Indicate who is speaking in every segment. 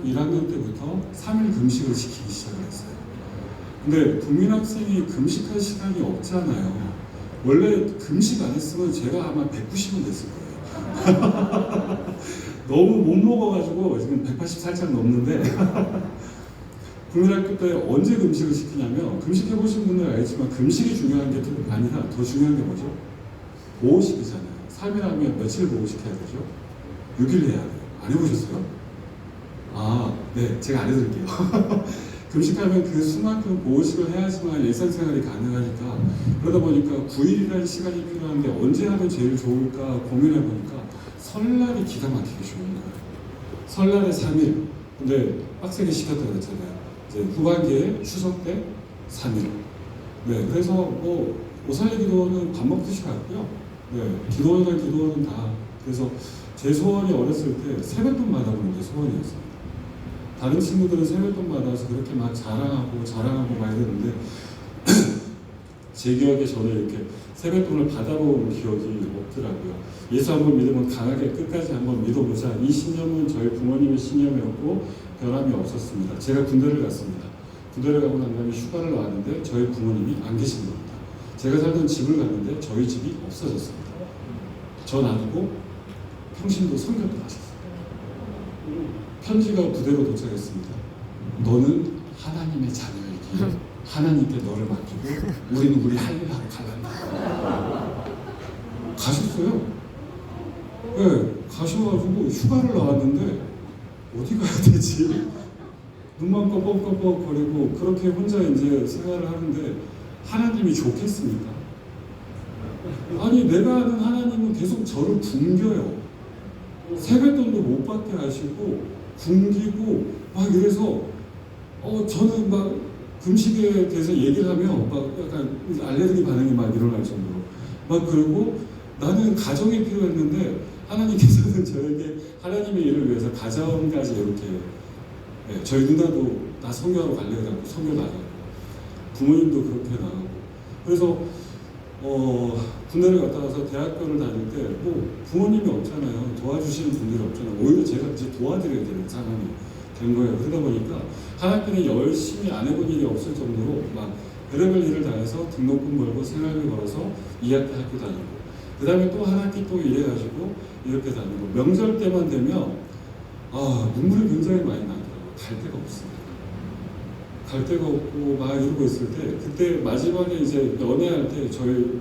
Speaker 1: 1학년 때부터 3일 금식을 시키기 시작을 했어요. 근데 국민학생이 금식할 시간이 없잖아요. 원래 금식 안 했으면 제가 아마 190은 됐을 거예요. 너무 못 먹어가지고 지금 180 살짝 넘는데 국민학교 때 언제 금식을 시키냐면, 금식해보신 분들은 알겠지만 금식이 중요한 게 아니라 더 중요한 게 뭐죠? 보호식이잖아요. 3일 하면 며칠 보호식 해야 되죠? 6일 해야 돼요. 안 해보셨어요? 네, 제가 안 해드릴게요. 금식하면 그 수만큼 보호식을 해야지만 일상생활이 가능하니까, 그러다 보니까 9일이라는 시간이 필요한데 언제 하면 제일 좋을까 고민해보니까 설날이 기가 막히게 좋은 거예요. 설날에 3일. 근데 빡세게 시켰다고 그랬잖아요. 이제 후반기에 추석 때 3일. 네, 그래서 뭐 오살리 기도는 밥 먹듯이 갔고요. 네, 기도는 다. 그래서 제 소원이 어렸을 때 세뱃돈 받아보는 게 소원이었어요. 다른 친구들은 세뱃돈 받아서 그렇게 막 자랑하고 막 이랬는데 제 기억에 저는 이렇게 세뱃돈을 받아본 기억이 없더라고요. 예수 한번 믿으면 강하게 끝까지 한번 믿어보자. 이 신념은 저희 부모님의 신념이었고 변함이 없었습니다. 제가 군대를 갔습니다. 군대를 가고 난 다음에 휴가를 나왔는데 저희 부모님이 안 계신 겁니다. 제가 살던 집을 갔는데 저희 집이 없어졌습니다. 저 놔두고 평신도 선교도 가셨어요. 편지가 부대로 도착했습니다. 너는 하나님의 자녀이기에 하나님께 너를 맡기고 우리는 우리 할 일 하러 갈란다. 가셨어요. 네, 가셔가지고 휴가를 나왔는데 어디 가야 되지? 눈만 껌껌껌껌 거리고 그렇게 혼자 이제 생활을 하는데 하나님이 좋겠습니까? 아니, 내가 아는 하나님은 계속 저를 굶겨요. 세뱃돈도 못 받게 하시고 굶기고 막 이래서 저는 막 금식에 대해서 얘기를 하면 막 약간 알레르기 반응이 막 일어날 정도로 막, 그리고 나는 가정이 필요했는데 하나님께서는 저에게 하나님의 일을 위해서 가정까지 이렇게, 네, 저희 누나도 나 선교하러 갈래 그러고 선교 나가고 부모님도 그렇게 나가고, 그래서 군대를 갔다 와서 대학교를 다닐 때 뭐 부모님이 없잖아요. 도와주시는 분들이 없잖아요. 오히려 제가 이제 도와드려야 되는 상황이 된 거예요. 그러다 보니까 한 학기는 열심히 안 해본 일이 없을 정도로 막 별의별 일을 다 해서 등록금 벌고 생활비 벌어서 2학기 학교 다니고, 그 다음에 또 한 학기 또 일해가지고 이렇게 다니고, 명절 때만 되면 눈물이 굉장히 많이 나더라고요. 갈 데가 없습니다. 갈 데가 없고 막 이러고 있을 때, 그때 마지막에 이제 연애할 때 저희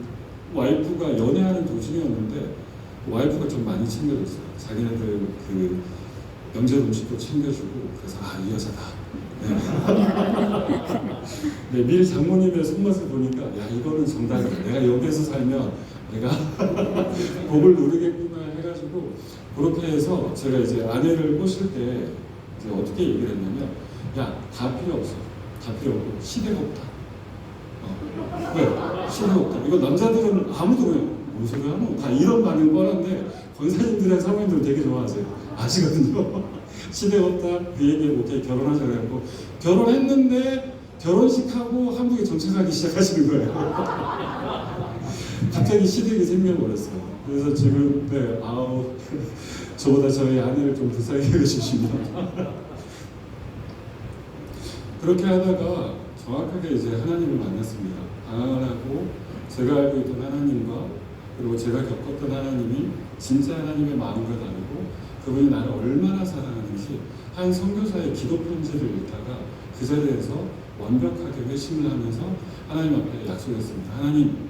Speaker 1: 와이프가 연애하는 도중이었는데 와이프가 좀 많이 챙겨줬어요. 자기네들 그 명절 음식도 챙겨주고, 그래서 이 여자다. 네. 네, 미리 장모님의 손맛을 보니까 야, 이거는 정답이다. 내가 여기에서 살면 내가 복을 누리겠구나 해가지고, 그렇게 해서 제가 이제 아내를 꼬실 때 이제 어떻게 얘기를 했냐면, 야, 다 필요 없어. 다 필요 없고 시대가 없다. 왜? 시대가 없다. 이거 남자들은 아무도 그냥 뭔 소리 하노? 다 이런 반응 뻔한데 권사님들이랑 사모님들은 되게 좋아하세요. 아시거든요. 시대가 없다. 그 얘기에 오케이 결혼하자 그래갖고 결혼했는데 결혼식하고 한국에 정착하기 시작하시는 거예요. 갑자기 시댁이 생겨버렸어요. 그래서 지금 저보다 저희 아내를 좀 불쌍히 여겨주십니다. 그렇게 하다가 정확하게 이제 하나님을 만났습니다. 방황을 하고 제가 알고 있던 하나님과, 그리고 제가 겪었던 하나님이 진짜 하나님의 마음과 다르고 그분이 나를 얼마나 사랑하는지 한 선교사의 기도 편지를 읽다가 그 자리에서 완벽하게 회심을 하면서 하나님 앞에 약속했습니다. 하나님,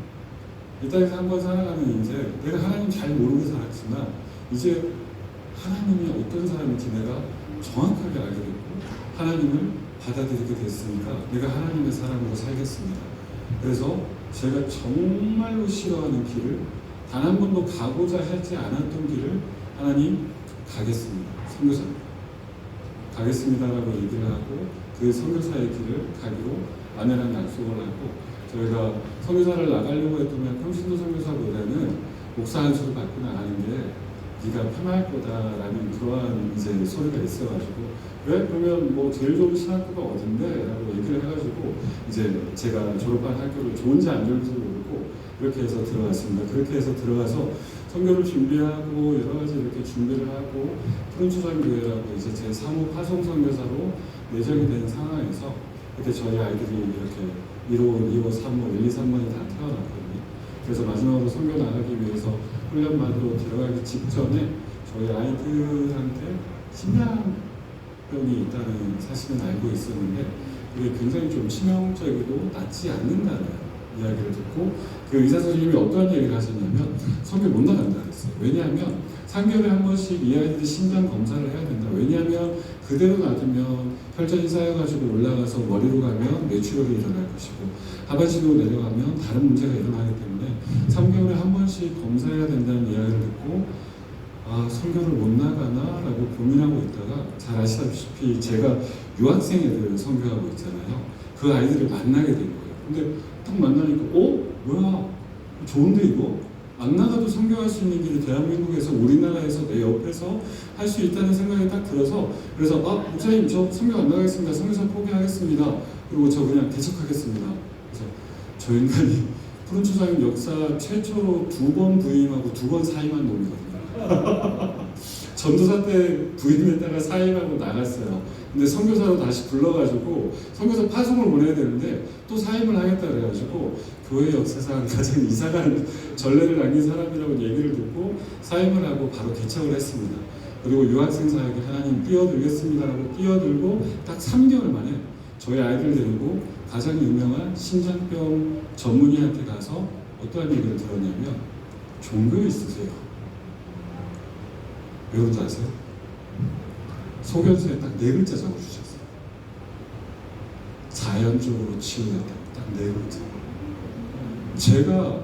Speaker 1: 이 땅에서 한번 살아가는 인생, 내가 하나님 잘 모르고 살았지만 이제 하나님이 어떤 사람인지 내가 정확하게 알게 됐고 하나님을 받아들이게 됐으니까 내가 하나님의 사람으로 살겠습니다. 그래서 제가 정말로 싫어하는 길을, 단 한 번도 가고자 하지 않았던 길을 하나님 가겠습니다. 선교사입니다. 가겠습니다라고 얘기를 하고 그 선교사의 길을 가기로 아내랑 약속을 하고, 저희가 선교사를 나가려고 했더니 평신도 선교사보다는 목사 한 수를 받고 나가는 게 네가 편할 거다라는 그러한 이제 소리가 있어가지고, 왜? 그러면 뭐 제일 좋은 신학교가 어딘데? 라고 얘기를 해가지고 이제 제가 졸업한 학교를 좋은지 안 좋은지 모르고 그렇게 해서 들어갔습니다. 그렇게 해서 들어가서 선교를 준비하고 여러 가지 이렇게 준비를 하고 푸른초장교회라고 이제 제 3호 파송 선교사로 내정이 된 상황에서 그때 저희 아이들이 이렇게 1호, 2호, 3호, 1, 2, 3번이 다 태어났거든요. 그래서 마지막으로 선교 나가기 위해서 훈련받으러 들어가기 직전에 저희 아이들한테 심장병이 있다는 사실은 알고 있었는데 그게 굉장히 좀 치명적이고 낫지 않는다는 이야기를 듣고 그 의사 선생님이 어떠한 얘기를 하셨냐면 선교 못 나간다 그랬어요. 왜냐하면 3개월에 한 번씩 이 아이들이 심장 검사를 해야 된다. 왜냐하면 그대로 놔두면 혈전이 쌓여가지고 올라가서 머리로 가면 뇌출혈이 일어날 것이고 하반신으로 내려가면 다른 문제가 일어나기 때문에 3개월에 한 번씩 검사해야 된다는 이야기를 듣고 아 선교를 못 나가나 라고 고민하고 있다가 잘 아시다시피 제가 유학생 애들 선교하고 있잖아요. 그 아이들을 만나게 된 거예요. 근데 딱 만나니까 뭐야 좋은데 이거? 안 나가도 선교할 수 있는 길이 대한민국에서 우리나라에서 내 옆에서 할 수 있다는 생각이 딱 들어서 그래서 목사님 저 선교 안 나가겠습니다. 선교사 포기하겠습니다. 그리고 저 그냥 개척하겠습니다. 그래서 저 인간이 푸른초장인 역사 최초로 2번 부임하고 2번 사임한 놈이거든요. 전도사 때 부임했다가 사임하고 나갔어요. 근데 선교사로 다시 불러가지고 선교사 파송을 보내야 되는데 또 사임을 하겠다 그래가지고 교회 역사상 가장 이상한 전례를 남긴 사람이라고 얘기를 듣고 사임을 하고 바로 개척을 했습니다. 그리고 유학생 사역에 하나님 뛰어들겠습니다라고 뛰어들고 딱 3개월 만에 저희 아이들 데리고 가장 유명한 심장병 전문의한테 가서 어떠한 얘기를 들었냐면 종교 있으세요? 왜 그런지 아세요? 소견서에 딱 4글자 적어주셨어요. 자연적으로 치유됐다. 딱 4글자. 제가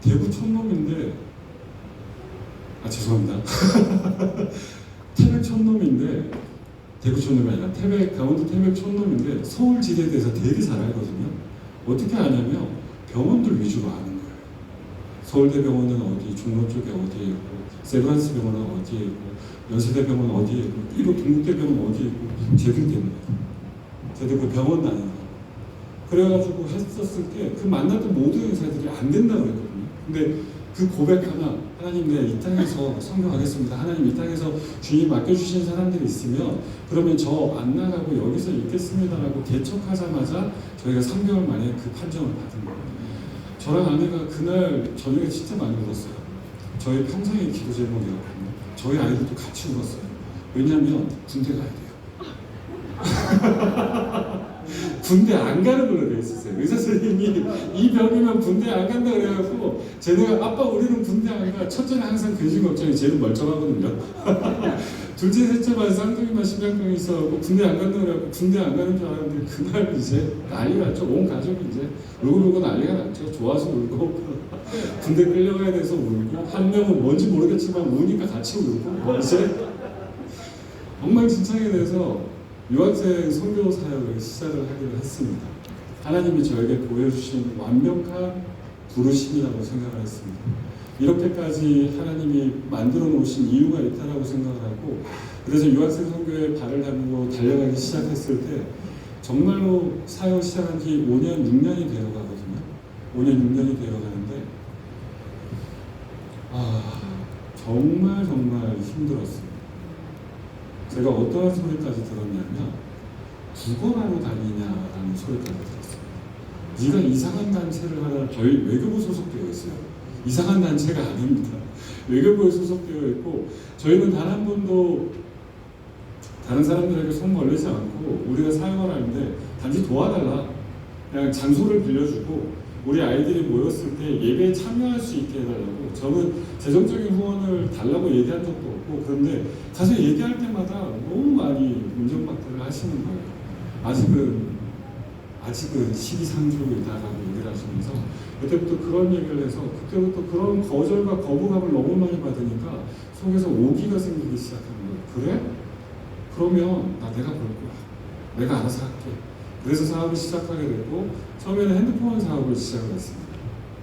Speaker 1: 대구 촌놈인데 죄송합니다. 태백 촌놈인데 대구 촌놈이 아니라 강원도 태백 촌놈인데 서울 지대에 대해서 되게 잘 알거든요. 어떻게 아냐면 병원들 위주로 아는 거예요. 서울대병원은 어디, 종로 쪽에 어디에 있고 세브란스 병원은 어디에 있고 연세대병원 어디에 있고 이로 동국대병원 어디에 있고 제들 때문에 제들 그 병원 다니는 거 그래가지고 했었을 때 그 만났던 모든 의사들이 안 된다고 그랬거든요. 근데 그 고백 하나 하나님 내가 이 땅에서 성경하겠습니다. 하나님 이 땅에서 주님 맡겨주신 사람들이 있으면 그러면 저 안 나가고 여기서 있겠습니다라고 개척하자마자 저희가 3개월 만에 그 판정을 받은 거예요. 저랑 아내가 그날 저녁에 진짜 많이 울었어요. 저희 평생의 기도 제목이었거든요. 저희 아이들도 같이 울었어요. 왜냐하면 군대 가야 돼요. 군대 안 가는 걸로 돼 있었어요. 의사 선생님이 이 병이면 군대 안 간다 그래가지고 쟤네가 아빠 우리는 군대 안 가. 첫째는 항상 근심 걱정이 쟤는 멀쩡하거든요. 둘째 셋째만 쌍둥이만 심장병이 있어갖고 군대 안 간다 그래갖고 군대 안 가는 줄 알았는데 그날 이제 난리 났죠. 온 가족이 이제 울고 난리가 났죠. 좋아서 울고 군대 끌려가야 돼서 울고 한 명은 뭔지 모르겠지만 우니까 같이 울고 이제 엉망진창이 돼서 유학생 선교 사역을 시작을 하기로 했습니다. 하나님이 저에게 보여주신 완벽한 부르심이라고 생각을 했습니다. 이렇게까지 하나님이 만들어 놓으신 이유가 있다라고 생각을 하고 그래서 유학생 선교에 발을 담고 달려가기 시작했을 때 정말로 사역 시작한 지 5년, 6년이 되어 가거든요. 5년, 6년이 되어 가는데 정말 힘들었습니다. 제가 어떠한 소리까지 들었냐면 국어하러 다니냐라는 소리까지 들었어요. 네가 이상한 단체를 하나 저희 외교부 소속되어 있어요. 이상한 단체가 아닙니다. 외교부에 소속되어 있고 저희는 단 한 번도 다른 사람들에게 손 벌리지 않고 우리가 사역을 하는데 단지 도와달라. 그냥 장소를 빌려주고 우리 아이들이 모였을 때 예배에 참여할 수 있게 해달라고 저는 재정적인 후원을 달라고 얘기한 적도 없고 그런데 가서 얘기할 때마다 너무 많이 운전박대를 하시는 거예요. 아직은 시기상조이다라고 얘기를 하시면서 그때부터 그런 얘기를 해서 그때부터 그런 거절과 거부감을 너무 많이 받으니까 속에서 오기가 생기기 시작한 거예요. 그래? 그러면 내가 볼 거야. 내가 알아서 할게. 그래서 사업을 시작하게 됐고 처음에는 핸드폰 사업을 시작을 했습니다.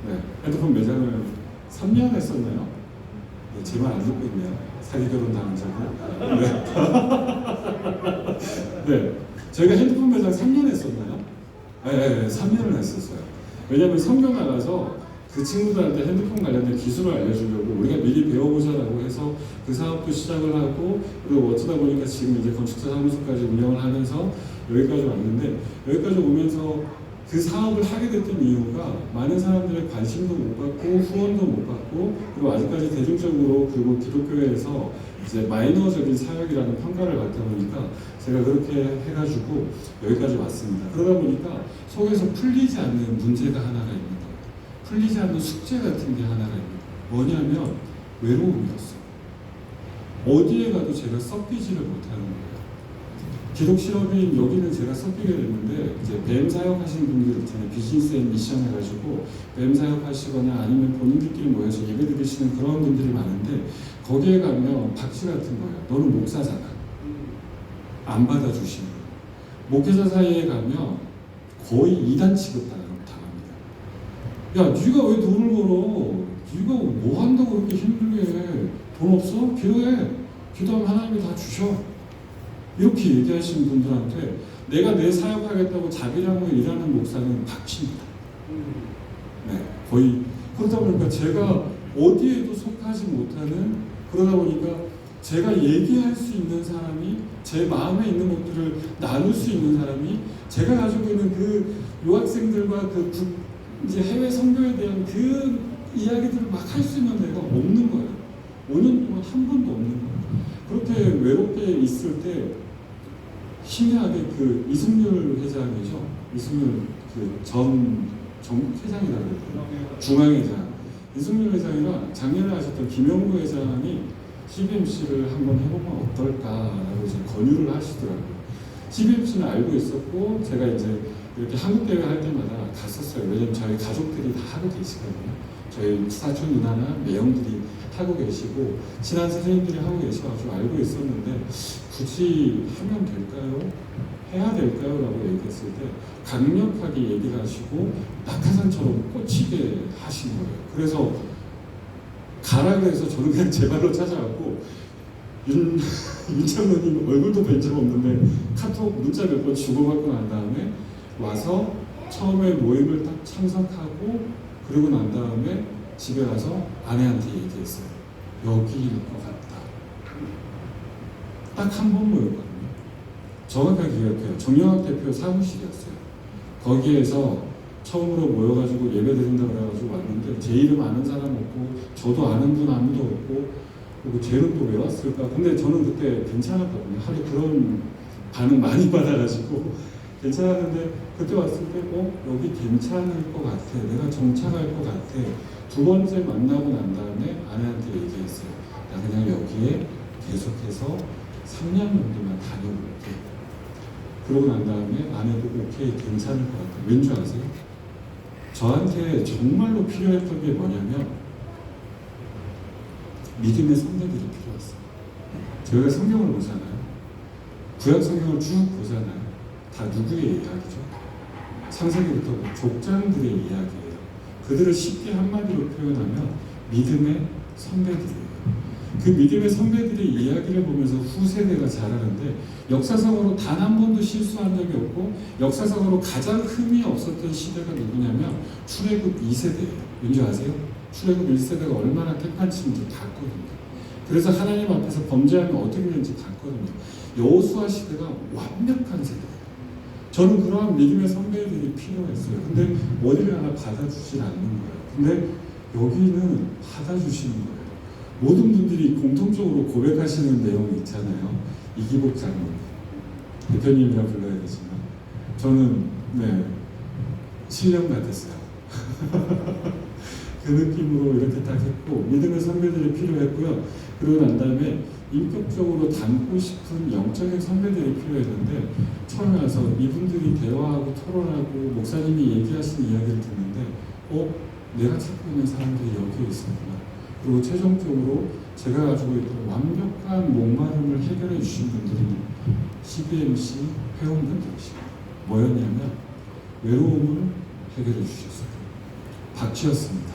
Speaker 1: 네, 핸드폰 매장을 3년 했었나요? 네, 제 말 안 듣고 있네요. 사기 결혼 당한 자고. 네. 네, 저희가 핸드폰 매장 3년 했었나요? 네, 3년을 했었어요. 왜냐하면 성경 나가서 그 친구들한테 핸드폰 관련된 기술을 알려주려고 우리가 미리 배워보자라고 해서 그 사업도 시작을 하고, 그리고 어쩌다 보니까 지금 이제 건축사 사무소까지 운영을 하면서 여기까지 왔는데, 여기까지 오면서 그 사업을 하게 됐던 이유가 많은 사람들의 관심도 못 받고 후원도 못 받고, 그리고 아직까지 대중적으로 그리고 기독교회에서 이제 마이너적인 사역이라는 평가를 받다 보니까 제가 그렇게 해가지고 여기까지 왔습니다. 그러다 보니까 속에서 풀리지 않는 문제가 하나가 있는 거예요. 풀리지 않는 숙제 같은 게 하나가 있는 거예요. 뭐냐면 외로움이었어요. 어디에 가도 제가 섞이지를 못하는 거예요. 기독 실업인 여기는 제가 섞이게 됐는데, 이제 뱀 사역하시는 분들 있잖아요. 비즈니스 앤 미션 해가지고 뱀 사역하시거나 아니면 본인들끼리 모여서 예배 드리시는 그런 분들이 많은데, 거기에 가면 박쥐 같은 거예요. 너는 목사잖아. 안 받아주시는 거예요. 목회자 사이에 가면 거의 이단 취급당합니다. 야, 네가 왜 돈을 벌어? 네가 뭐 한다고 그렇게 힘들게 해? 돈 없어? 기도해. 기도하면 하나님이 다 주셔. 이렇게 얘기하시는 분들한테 내가 내 사역하겠다고 자기랑을 일하는 목사는 박치입니다. 네, 거의. 그러다 보니까 제가 어디에도 속하지 못하는, 그러다 보니까 제가 얘기할 수 있는 사람이, 제 마음에 있는 것들을 나눌 수 있는 사람이, 제가 가지고 있는 그 유학생들과 이제 해외 선교에 대한 그 이야기들을 막 할 수 있는 데가 없는 거예요. 5년 동안 한 번도 없는 거예요. 그렇게 외롭게 있을 때 신기하게 그 이승률 회장이죠. 이승률 전 회장이라고 그래요. 중앙회장. 이승률 회장이랑 작년에 하셨던 김영구 회장이 CBMC를 한번 해보면 어떨까라고 이제 권유를 하시더라고요. CBMC는 알고 있었고, 제가 이제 이렇게 한국 대회 할 때마다 갔었어요. 왜냐면 저희 가족들이 다 하고 계시거든요. 저희 사촌 누나나 매형들이 하고 계시고 친한 선생님들이 하고 계셔가지고 알고 있었는데, 굳이 하면 될까요? 해야 될까요? 라고 얘기했을 때 강력하게 얘기를 하시고 낙하산처럼 꽂히게 하신 거예요. 그래서 가라 그래서 저는 그냥 제 발로 찾아갔고, 윤창로님 얼굴도 뵌 적 없는데 카톡 문자 몇 번 주고받고 난 다음에 와서 처음에 모임을 딱 참석하고, 그러고 난 다음에 집에 가서 아내한테 얘기했어요. 여기일 것 같다. 딱 한 번 모였거든요. 정확하게 기억해요. 정영학 대표 사무실이었어요. 거기에서 처음으로 모여가지고 예배 드린다고 그래가지고 왔는데, 제 이름 아는 사람 없고 저도 아는 분 아무도 없고, 그리고 쟤는 또 왜 왔을까? 근데 저는 그때 괜찮았거든요. 하도 그런 반응 많이 받아가지고 괜찮았는데, 그때 왔을 때 여기 괜찮을 것 같아. 내가 정착할 것 같아. 두 번째 만나고 난 다음에 아내한테 얘기했어요. 나 그냥 여기에 계속해서 3년 정도만 다녀볼게. 그러고 난 다음에 아내도 오케이, 괜찮을 것 같아. 왠 줄 아세요? 저한테 정말로 필요했던 게 뭐냐면 믿음의 선배들이 필요했어요. 저희가 성경을 보잖아요. 구약 성경을 쭉 보잖아요. 다 누구의 이야기죠? 창세기부터 족장들의 이야기예요. 그들을 쉽게 한마디로 표현하면 믿음의 선배들이에요. 그 믿음의 선배들의 이야기를 보면서 후세대가 자라는데, 역사상으로 단 한 번도 실수한 적이 없고 역사상으로 가장 흠이 없었던 시대가 누구냐면 출애굽 2세대예요. 왠지 아세요? 출애굽 1세대가 얼마나 태판치는지 봤거든요. 그래서 하나님 앞에서 범죄하면 어떻게 되는지 봤거든요. 여호수아 시대가 완벽한 세대예요. 저는 그러한 믿음의 선배들이 필요했어요. 근데 어디를 하나 받아주질 않는 거예요. 근데 여기는 받아주시는 거예요. 모든 분들이 공통적으로 고백하시는 내용이 있잖아요. 이기복 장로님, 대표님이라 불러야 되지만 저는 신령 같았어요. 그 느낌으로 이렇게 딱 했고, 믿음의 선배들이 필요했고요. 그러고 난 다음에 인격적으로 닮고 싶은 영적인 선배들이 필요했는데, 처음에 와서 이분들이 대화하고 토론하고 목사님이 얘기하시는 이야기를 듣는데 내가 찾고 있는 사람들이 여기에 있었구나. 그리고 최종적으로 제가 가지고 있던 완벽한 목마름을 해결해 주신 분들이 CBMC 회원분들이십니다. 뭐였냐면 외로움을 해결해 주셨어요. 박쥐였습니다.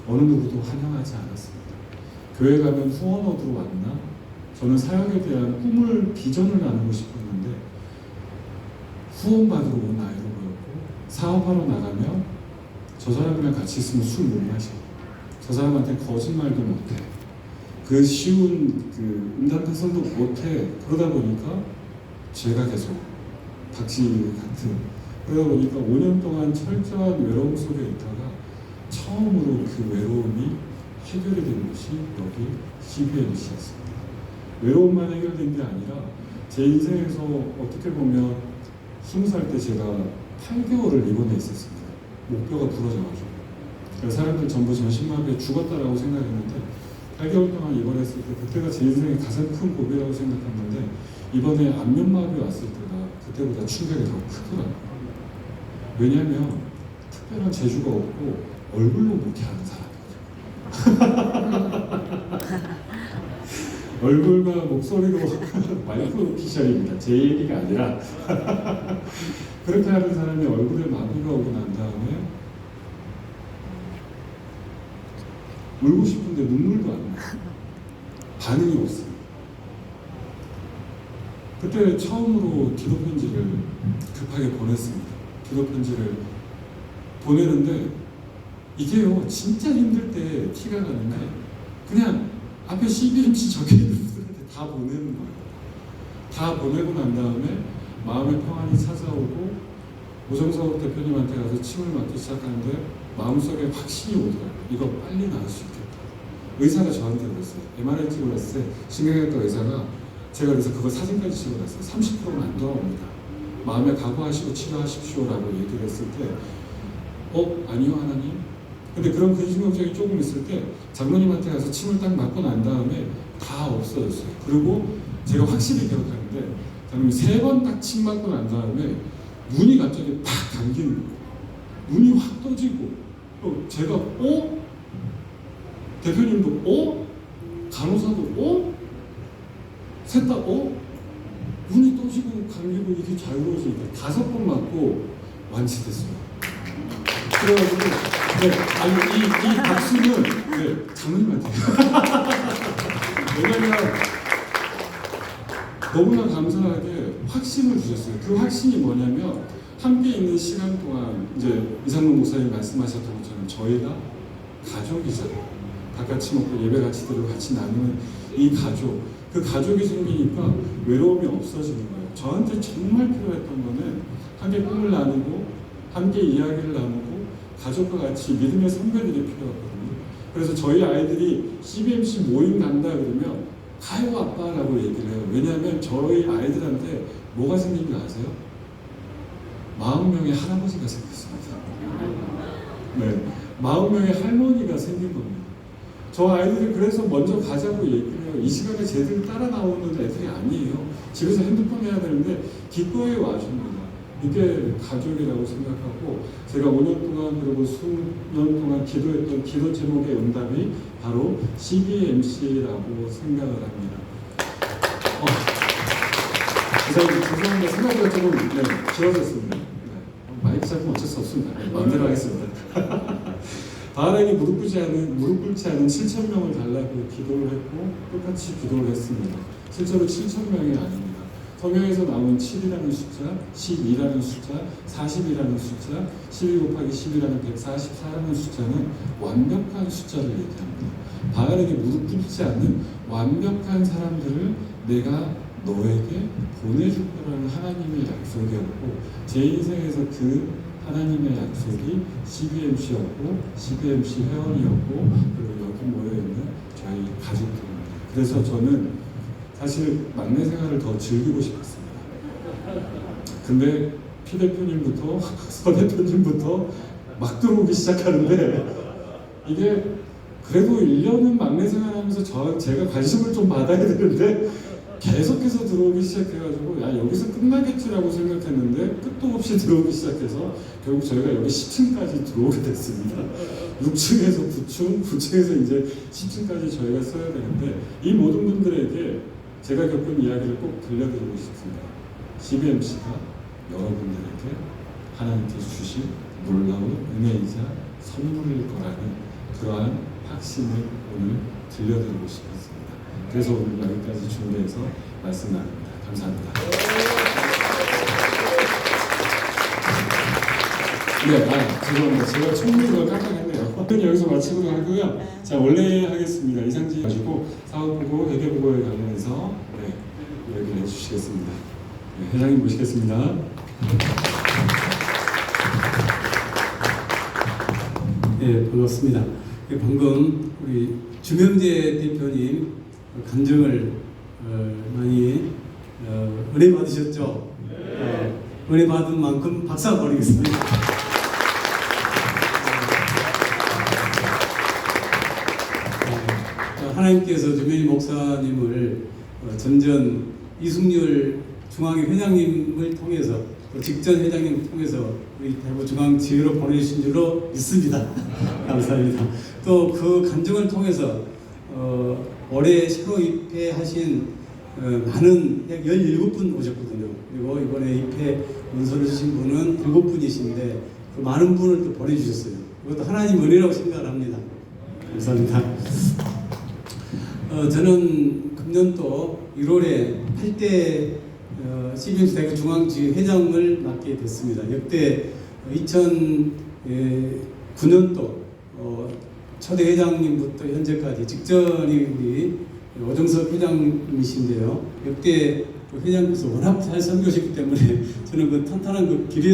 Speaker 1: 어느 누구도 환영하지 않았습니다. 교회 가면 후원 얻으러 왔나? 저는 사역에 대한 꿈을, 비전을 나누고 싶었는데 후원 받으러 온 아이로 보였고, 사업하러 나가면 저 사람이랑 같이 있으면 술 못 마셔. 저 사람한테 거짓말도 못해. 그 쉬운 그 음담패설도 못해. 그러다 보니까 제가 계속 박씨 같은, 그러다 보니까 5년 동안 철저한 외로움 속에 있다가 처음으로 그 외로움이 해결이 된 곳이 여기 CBNC였습니다. 외로움만 해결된 게 아니라 제 인생에서 어떻게 보면 20살 때 제가 8개월을 입원해 있었습니다. 목뼈가 부러져가지고. 사람들 전부 저 심하게 죽었다라고 생각했는데 8개월 동안 입원했을 때 그때가 제 인생의 가장 큰 고비라고 생각했는데 이번에 안면마비 왔을 때가 그때보다 충격이 더 크더라고요. 왜냐하면 특별한 재주가 없고 얼굴로 목회하는 사람이거든요. 얼굴과 목소리로 마이크로 피셜입니다. 제 얘기가 아니라 그렇게 하는 사람이 얼굴에 마비가 오고 난 다음에 울고 싶은데 눈물도 안 나요. 반응이 없어요. 그때 처음으로 기도 편지를 급하게 보냈습니다. 기도 편지를 보내는데 이게요 진짜 힘들 때 티가 나는데 그냥 앞에 CBMC 적혀있는 분들한테 다 보내는 거예요. 다 보내고 난 다음에 마음의 평안이 찾아오고 오정석 대표님한테 가서 침을 맞기 시작하는데 마음속에 확신이 오더라고요. 이거 빨리 나을 수 있겠다. 의사가 저한테 그랬어요. MRI 찍어봤을 때 신경외과 의사가 제가 그래서 그걸 사진까지 찍어봤어요. 30%는 안 돌아옵니다. 마음에 각오하시고 치료하십시오라고 얘기를 했을 때 아니요 하나님. 근데 그런 근심걱정이 조금 있을 때 장로님한테 가서 침을 딱 맞고 난 다음에 다 없어졌어요. 그리고 제가 확실히 기억하는데 장로님 3번 딱 침 맞고 난 다음에 눈이 갑자기 팍 감기는 거예요. 눈이 확 떠지고 제가 대표님도 간호사도 셋 다 눈이 떠지고 감기고 이렇게 자유로워지니까 5번 맞고 완치됐어요. 그래가지고 이 박수는 장로님한테 왜냐면 너무나 감사하게 확신을 주셨어요. 그 확신이 뭐냐면 함께 있는 시간 동안 이제 이상문 목사님 말씀하셨던 것처럼 저희가 가족이잖아요. 밥 같이 먹고 예배 같이 드리고 같이 나누는 이 가족, 그 가족이 생기니까 외로움이 없어지는 거예요. 저한테 정말 필요했던 거는 함께 꿈을 나누고 함께 이야기를 나누고 가족과 같이 믿음의 선배들이 필요하거든요. 그래서 저희 아이들이 CBMC 모임 간다 그러면 가요 아빠라고 얘기를 해요. 왜냐하면 저희 아이들한테 뭐가 생긴 줄 아세요? 40명의 할아버지가 생겼습니다. 네, 40명의 할머니가 생긴 겁니다. 저 아이들이 그래서 먼저 가자고 얘기를 해요. 이 시간에 쟤들 따라 나오는 애들이 아니에요. 집에서 핸드폰 해야 되는데 기꺼이 와줍니다. 이게 가족이라고 생각하고 제가 5년 동안 그리고 수년 동안 기도했던 기도 제목의 응답이 바로 CBMC라고 생각을 합니다. 죄송한데 생각보다 조금 길어졌습니다. 마이크 잡으면 어쩔 수 없습니다. 마음대로 하겠습니다. 바알에게 무릎 꿇지 않은 7,000명을 달라고 기도를 했고 똑같이 기도를 했습니다. 실제로 7,000명이 아닙니다. 성경에서 나온 7이라는 숫자, 12라는 숫자, 40이라는 숫자, 12 곱하기 10이라는 144라는 숫자는 완벽한 숫자를 얘기합니다. 바알에게 무릎 꿇지 않는 완벽한 사람들을 내가 너에게 보내줄 거라는 하나님의 약속이었고 제 인생에서 그 하나님의 약속이 CBMC였고 CBMC 회원이었고 그리고 여기 모여있는 저희 가족들입니다. 그래서 저는 사실 막내 생활을 더 즐기고 싶었습니다. 근데 피 대표님부터 서 대표님부터 막 들어오기 시작하는데 이게 그래도 1년은 막내 생활하면서 제가 관심을 좀 받아야 되는데 계속해서 들어오기 시작해가지고 여기서 끝나겠지라고 생각했는데 끝도 없이 들어오기 시작해서 결국 저희가 여기 10층까지 들어오게 됐습니다. 6층에서 9층, 9층에서 이제 10층까지 저희가 써야 되는데 이 모든 분들에게 제가 겪은 이야기를 꼭 들려드리고 싶습니다. CBMC가 여러분들에게 하나님께서 주신 놀라운 은혜이자 선물일 거라는 그러한 확신을 오늘 들려드리고 싶었습니다. 그래서 오늘 여기까지 준비해서 말씀 나눕니다. 감사합니다. 네, 죄송합니다. 제가 총무를 깜빡했네요. 오늘 여기서 마치도록 하고요. 자, 원래 하겠습니다. 이상지 가지고 사업보고, 회계보고에 관련해서 이야기를 해주시겠습니다. 네, 회장님 모시겠습니다.
Speaker 2: 네, 반갑습니다. 방금 우리 주명재 대표님 간증을 많이 은혜 받으셨죠? 은혜 받은 만큼 박수 보내겠습니다. 하나님께서 주명희 목사님을 전전 이승률 중앙회 회장님을 통해서 직전 회장님을 통해서 우리 대구 중앙 지회로 보내주신 줄로 믿습니다. 감사합니다. 또 그 간증을 통해서 올해 새로 입회하신 많은 약 17분 오셨거든요. 그리고 이번에 입회 문서를 주신 분은 7분이신데 그 많은 분을 또 보내주셨어요. 이것도 하나님 은혜라고 생각을 합니다. 감사합니다. 저는 금년도 1월에 8대 CBMC 대구 중앙지회 회장을 맡게 됐습니다. 역대 2009년도 초대 회장님부터 현재까지 직전이 우리 오정석 회장님이신데요. 역대 회장님께서 워낙 잘 섬겨주셨기 때문에 저는 그 탄탄한 그 길에